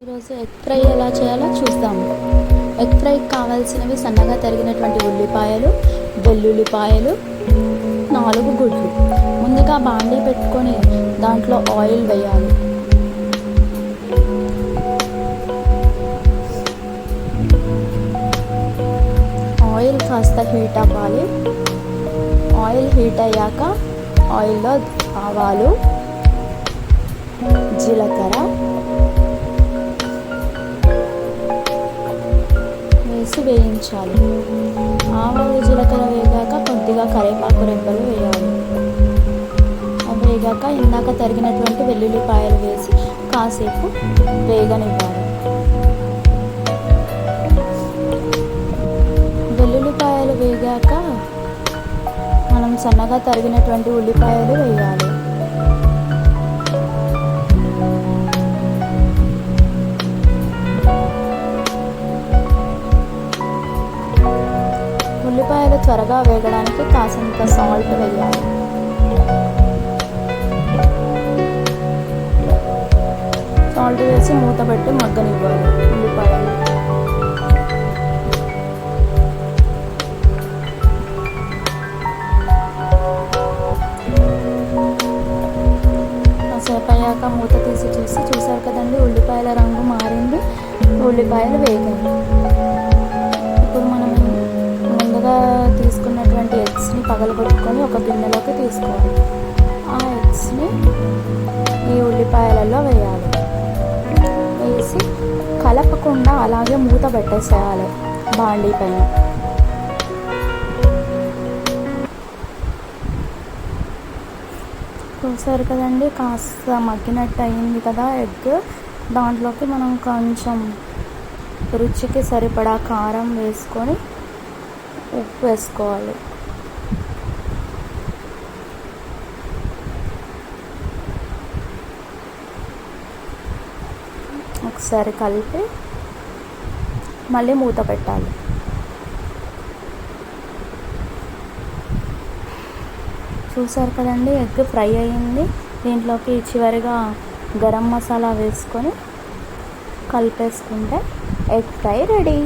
ఈరోజు egg fry ఎలా చేయాలో చూద్దాము. ఎగ్ ఫ్రైకి కావాల్సినవి సన్నగా తరిగినటువంటి ఉల్లిపాయలు, వెల్లుల్లిపాయలు, 4 గుడ్లు. ముందుగా బాండీ పెట్టుకొని దాంట్లో ఆయిల్ వేయాలి. ఆయిల్ కాస్త హీట్ అవ్వాలి. ఆయిల్ హీట్ అయ్యాక ఆయిల్లో ఆవాలు, జీలకర్ర వేసి వేయించాలి. ఆవాలు జీలకర్ర వేగాక కొద్దిగా కరివేపాకు రెబ్బలు వేయాలి. అవి వేగాక ఇందాక తరిగినటువంటి వెల్లుల్లిపాయలు వేసి కాసేపు వేగనివ్వాలి. వెల్లుల్లిపాయలు వేగాక మనం సన్నగా తరిగినటువంటి ఉల్లిపాయలు వేయాలి. ఉల్లిపాయలు త్వరగా వేగడానికి కాసంత సాల్ట్ వేయాలి. సాల్ట్ వేసి మూత పెట్టి మగ్గనివ్వాలి. ఉల్లిపాయలు కాసేపు అయ్యాక మూత తీసి చూసారు కదండి, ఉల్లిపాయల రంగు మారింది, ఉల్లిపాయలు వేగాయి. ఇప్పుడు మనం ముందుగా తీసుకున్నటువంటి ఎగ్స్ని పగలగొట్టుకొని ఒక గిన్నెలోకి తీసుకోవాలి. ఆ ఎగ్స్ని ఈ ఉల్లిపాయలలో వేయాలి. వేసి కలపకుండా అలాగే మూత పెట్టేసేయాలి బాండీ పైన. చూసారు కదండి, కాస్త మగ్గినట్టు అయింది కదా ఎగ్. దాంట్లోకి మనం కొంచెం రుచికి సరిపడా కారం వేసుకొని ఉప్పు వేసుకోవాలి. ఒకసారి కలిపి మళ్ళీ మూత పెట్టాలి. చూసారు కదండి, ఎగ్ ఫ్రై అయ్యింది. దీంట్లోకి చివరిగా గరం మసాలా వేసుకొని కలిపేసుకుంటే ఎగ్ ఫ్రై రెడీ.